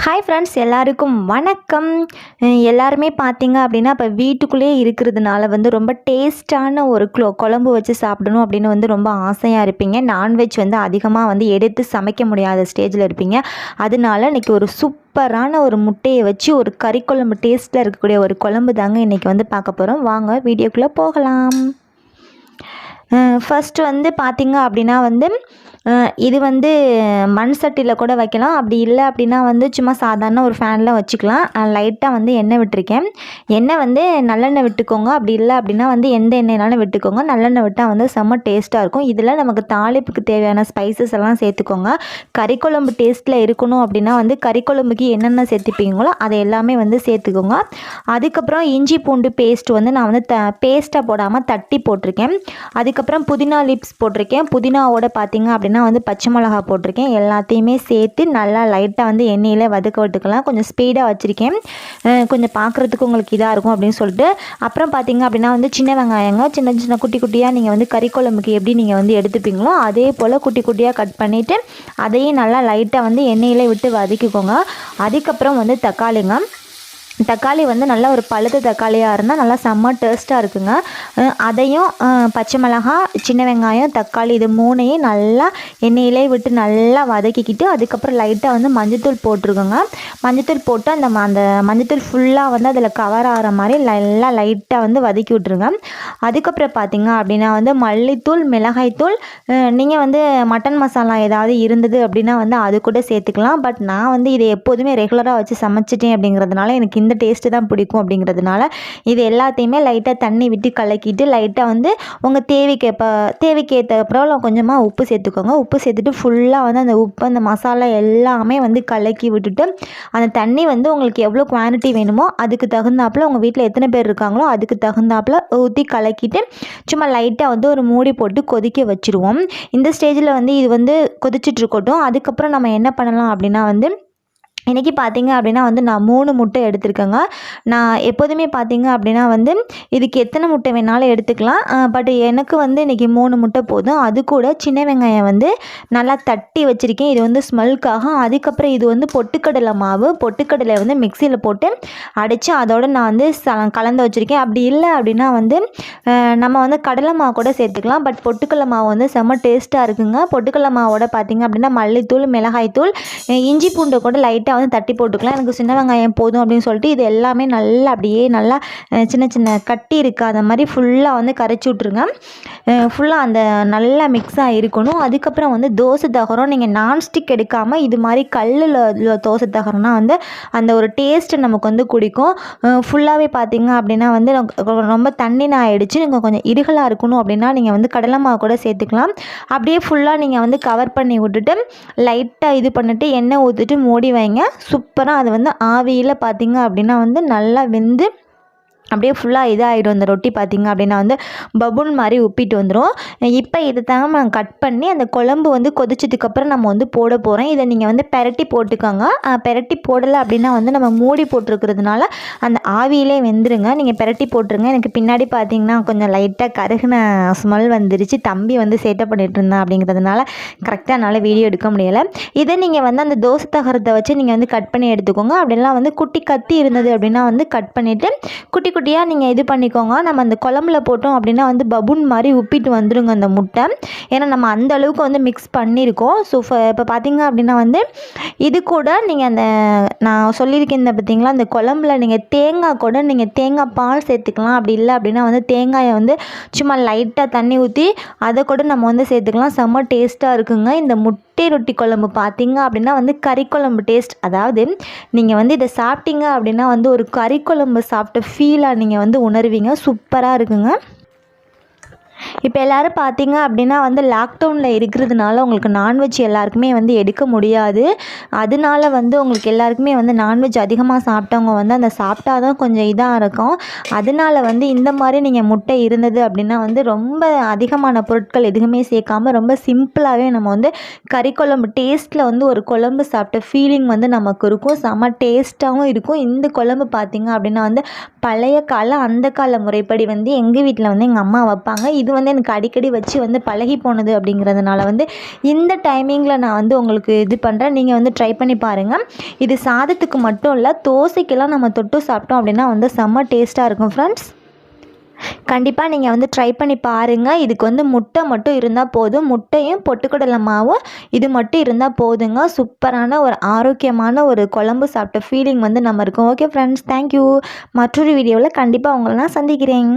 Hi friends, எல்லாருக்கும் வணக்கம். எல்லாருமே பார்த்தீங்க அப்படின்னா இப்போ வீட்டுக்குள்ளேயே இருக்கிறதுனால ரொம்ப டேஸ்ட்டான ஒரு குழம்பு வச்சு சாப்பிடணும் அப்படின்னு ரொம்ப ஆசையாக இருப்பீங்க. நான்வெஜ் அதிகமாக எடுத்து சமைக்க முடியாத ஸ்டேஜில் இருப்பீங்க. அதனால இன்றைக்கி ஒரு சூப்பரான ஒரு முட்டையை வச்சு ஒரு கறி குழம்பு டேஸ்ட்டில் இருக்கக்கூடிய ஒரு குழம்பு தாங்க இன்றைக்கி பார்க்க போகிறோம். வாங்க வீடியோக்குள்ளே போகலாம். ஃபஸ்ட்டு பார்த்தீங்க அப்படின்னா இது மண் சட்டியில் கூட வைக்கலாம். அப்படி இல்லை அப்படின்னா சும்மா சாதாரண ஒரு ஃபேனில் வச்சுக்கலாம். லைட்டாக எண்ணெய் விட்டுருக்கேன். எண்ணெய் நல்லெண்ணெய் விட்டுக்கோங்க. அப்படி இல்லை அப்படின்னா எந்த எண்ணெய்னாலும் விட்டுக்கோங்க. நல்லெண்ணெய் விட்டால் செம்ம டேஸ்ட்டாக இருக்கும். இதில் நமக்கு தாளிப்புக்கு தேவையான ஸ்பைசஸ் எல்லாம் சேர்த்துக்கோங்க. கறி குழம்பு டேஸ்ட்டில் இருக்கணும் அப்படின்னா கறி குழம்புக்கு என்னென்ன சேர்த்துப்பீங்களோ அதை எல்லாமே சேர்த்துக்கோங்க. அதுக்கப்புறம் இஞ்சி பூண்டு பேஸ்ட் நான் பேஸ்ட்டாக போடாமல் தட்டி போட்டிருக்கேன். அதுக்கப்புறம் புதினா லீப்ஸ் போட்டிருக்கேன். புதினாவோட பார்த்தீங்க அப்படின்னா பச்சை மிளகா போட்டிருக்கேன். எல்லாத்தையுமே சேர்த்து நல்லா லைட்டாக எண்ணெயில் வதக்க விட்டுக்கலாம். கொஞ்சம் ஸ்பீடாக வச்சுருக்கேன். கொஞ்சம் பார்க்குறதுக்கு உங்களுக்கு இதாக இருக்கும் அப்படின்னு சொல்லிட்டு. அப்புறம் பார்த்தீங்க அப்படின்னா சின்ன வெங்காயங்க சின்ன சின்ன குட்டி குட்டியாக நீங்கள் கறி குழம்புக்கு எப்படி நீங்கள் எடுத்துப்பீங்களோ அதே போல் குட்டி குட்டியாக கட் பண்ணிவிட்டு அதையும் நல்லா லைட்டாக எண்ணெயில் விட்டு வதக்கிக்கோங்க. அதுக்கப்புறம் தக்காளிங்க. தக்காளி நல்லா ஒரு பழுத்த தக்காளியாக இருந்தால் நல்லா செம்ம டேஸ்ட்டாக இருக்குங்க. அதையும் பச்சை மிளகாய், சின்ன வெங்காயம், தக்காளி இது மூணையும் நல்லா எண்ணெயிலே விட்டு நல்லா வதக்கிக்கிட்டு அதுக்கப்புறம் லைட்டாக மஞ்சத்தூள் போட்டிருக்கோங்க. மஞ்சத்தூள் போட்டு அந்த மஞ்சத்தூள் ஃபுல்லாக அதில் கவர் ஆகிற மாதிரி நல்லா லைட்டாக வதக்கி விட்ருங்க. அதுக்கப்புறம் பார்த்திங்க அப்படின்னா மல்லித்தூள், மிளகாய்த்தூள், நீங்கள் மட்டன் மசாலா ஏதாவது இருந்தது அப்படின்னா அது கூட சேர்த்துக்கலாம். பட் நான் இதை எப்போதுமே ரெகுலராக வச்சு சமைச்சிட்டேன் அப்படிங்கிறதுனால எனக்கு இந்த டேஸ்ட்டு தான் பிடிக்கும். அப்படிங்கிறதுனால இது எல்லாத்தையுமே லைட்டாக தண்ணி விட்டு கலக்கிட்டு லைட்டாக உங்கள் தேவைக்கேற்ற அப்புறம் கொஞ்சமாக உப்பு சேர்த்துக்கோங்க. உப்பு சேர்த்துட்டு ஃபுல்லாக அந்த உப்பு அந்த மசாலா எல்லாமே கலக்கி விட்டுட்டு அந்த தண்ணி உங்களுக்கு எவ்வளோ குவான்டிட்டி வேணுமோ அதுக்கு தகுந்தாப்பில் உங்கள் வீட்டில் எத்தனை பேர் இருக்காங்களோ அதுக்கு தகுந்தாப்பில் ஊற்றி கலக்கிட்டு சும்மா லைட்டாக ஒரு மூடி போட்டு கொதிக்க வச்சுருவோம். இந்த ஸ்டேஜில் இது கொதிச்சிட்ருக்கட்டும். அதுக்கப்புறம் நம்ம என்ன பண்ணலாம் அப்படின்னா இன்றைக்கி பார்த்திங்க அப்படின்னா நான் 3 முட்டை எடுத்துருக்கேங்க. நான் எப்போதுமே பார்த்திங்க அப்படின்னா இதுக்கு எத்தனை முட்டை வேணாலும் எடுத்துக்கலாம். பட் எனக்கு இன்றைக்கி 3 முட்டை போதும். அது கூட சின்ன வெங்காயம் நல்லா தட்டி வச்சுருக்கேன். இது ஸ்மெல்க்காக. அதுக்கப்புறம் இது பொட்டுக்கடலை மாவு. பொட்டுக்கடலை மிக்சியில் போட்டு அடித்து அதோடு நான் கலந்து வச்சுருக்கேன். அப்படி இல்லை அப்படின்னா நம்ம கடலை மாவு கூட சேர்த்துக்கலாம். பட் பொட்டுக்கடலை மாவு செம்ம டேஸ்ட்டாக இருக்குங்க. பொட்டுக்கடலை மாவோட பார்த்திங்க அப்படின்னா மல்லித்தூள், மிளகாய்த்தூள், இஞ்சி பூண்டை கூட லைட்டாக தட்டி போட்டுக்கலாம். எனக்கு சின்ன வெங்காயம் போதும் அப்படின்னு சொல்லிட்டு இது எல்லாமே நல்லா அப்படியே நல்லா சின்ன சின்ன கட்டி இருக்காத மாதிரி ஃபுல்லாக கரைச்சி விட்ருங்க. ஃபுல்லாக அந்த நல்லா மிக்ஸாக இருக்கணும். அதுக்கப்புறம் தோசை தகரம் நீங்கள் நான்ஸ்டிக் எடுக்காமல் இது மாதிரி கல்லில் தோசை தகரம்னா அந்த ஒரு டேஸ்ட்டு நமக்கு குடிக்கும். ஃபுல்லாகவே பார்த்தீங்க அப்படின்னா ரொம்ப தண்ணினா ஆகிடுச்சு. நீங்கள் கொஞ்சம் இருகலாக இருக்கணும் அப்படின்னா நீங்கள் கடலை மாவு கூட சேர்த்துக்கலாம். அப்படியே ஃபுல்லாக நீங்கள் கவர் பண்ணி விட்டுட்டு லைட்டாக இது பண்ணிவிட்டு எண்ணெய் ஊற்றிட்டு மூடி வைங்க. சூப்பராக அது ஆவியில் பார்த்தீங்க அப்படின்னா நல்லா வெந்து அப்படியே ஃபுல்லாக இதாகிடும். அந்த ரொட்டி பார்த்திங்க அப்படின்னா பபுன் மாதிரி உப்பிட்டு வந்துடும். இப்போ இதை தாங்க நான் கட் பண்ணி அந்த குழம்பு கொதிச்சதுக்கப்புறம் நம்ம போட போகிறோம். இதை நீங்கள் பெரட்டி போட்டுக்கோங்க. பெரட்டி போடலை அப்படின்னா நம்ம மூடி போட்டிருக்கிறதுனால அந்த ஆவியிலே வெந்துருங்க. நீங்கள் பெரட்டி போட்டுருங்க. எனக்கு பின்னாடி பார்த்திங்கன்னா கொஞ்சம் லைட்டாக கருகுன ஸ்மெல் வந்துருச்சு. தம்பி சேட்டை பண்ணிகிட்டு இருந்தான். அப்படிங்கிறதுனால கரெக்டாக என்னால் வீடியோ எடுக்க முடியலை. இதை நீங்கள் அந்த தோசை தகரத்தை வச்சு நீங்கள் கட் பண்ணி எடுத்துக்கோங்க. அப்படிலாம் குட்டி கத்தி இருந்தது அப்படின்னா கட் பண்ணிவிட்டு குட்டி குட்டியாக நீங்கள் இது பண்ணிக்கோங்க. நம்ம அந்த குழம்புல போட்டோம் அப்படின்னா பபுன் மாதிரி உப்பிட்டு வந்துடுங்க அந்த முட்டை. ஏன்னா நம்ம அந்த அளவுக்கு மிக்ஸ் பண்ணியிருக்கோம். ஸோ இப்போ பார்த்தீங்க அப்படின்னா இது கூட நீங்கள் அந்த நான் சொல்லியிருக்கேன் பார்த்தீங்களா அந்த குழம்புல நீங்கள் தேங்காய் கூட நீங்கள் தேங்காய் பால் சேர்த்துக்கலாம். அப்படி இல்லை அப்படின்னா தேங்காயை சும்மா லைட்டாக தண்ணி ஊற்றி அதை கூட நம்ம சேர்த்துக்கலாம். செம்ம டேஸ்ட்டாக இருக்குங்க. இந்த முட்டை ரொட்டி குழம்பு பார்த்தீங்க அப்படின்னா கறி குழம்பு டேஸ்ட். அதாவது நீங்கள் இதை சாப்பிட்டீங்க அப்படின்னா ஒரு கறி குழம்பு சாப்பிட்ட ஃபீலாக நீங்கள் உணர்வீங்க. சூப்பராக இருக்குங்க. இப்போ எல்லோரும் பார்த்தீங்க அப்படின்னா லாக்டவுனில் இருக்கிறதுனால உங்களுக்கு நான்வெஜ் எல்லாருக்குமே எடுக்க முடியாது. அதனால உங்களுக்கு எல்லாருக்குமே நான்வெஜ் அதிகமாக சாப்பிட்டவங்க அந்த சாப்பிட்டா தான் கொஞ்சம் இதாக இருக்கும். அதனால இந்த மாதிரி நீங்கள் முட்டை இருந்தது அப்படின்னா ரொம்ப அதிகமான பொருட்கள் எதுவுமே சேர்க்காம ரொம்ப சிம்பிளாகவே நம்ம கறி குழம்பு டேஸ்ட்டில் ஒரு குழம்பு சாப்பிட்ட ஃபீலிங் நமக்கு இருக்கும். செம்ம டேஸ்ட்டாகவும் இருக்கும். இந்த குழம்பு பார்த்திங்க அப்படின்னா பழைய கால அந்த கால முறைப்படி எங்கள் வீட்டில் எங்கள் அம்மா வைப்பாங்க. இது வந்து எனக்கு அடிக்கடி வச்சு வந்து பழகி போனது அப்படிங்கிறதுனால வந்து இந்த டைமிங்கில் நான் வந்து உங்களுக்கு இது பண்ணுறேன். நீங்கள் வந்து ட்ரை பண்ணி பாருங்கள். இது சாதத்துக்கு மட்டும் இல்லை, தோசைக்கெல்லாம் நம்ம தொட்டு சாப்பிட்டோம் அப்படின்னா வந்து செம்ம டேஸ்ட்டாக இருக்கும் ஃப்ரெண்ட்ஸ். கண்டிப்பாக நீங்கள் வந்து ட்ரை பண்ணி பாருங்கள். இதுக்கு வந்து முட்டை மட்டும் இருந்தால் போதும். முட்டையும் பொட்டுக்கடலை மாவும் இது மட்டும் இருந்தால் போதுங்க. சூப்பரான ஒரு ஆரோக்கியமான ஒரு குழம்பு சாப்பிட்ட ஃபீலிங் வந்து நம்ம இருக்கும். Okay friends, thank you. மற்றொரு வீடியோவில் கண்டிப்பாக உங்களை நான் சந்திக்கிறேன்.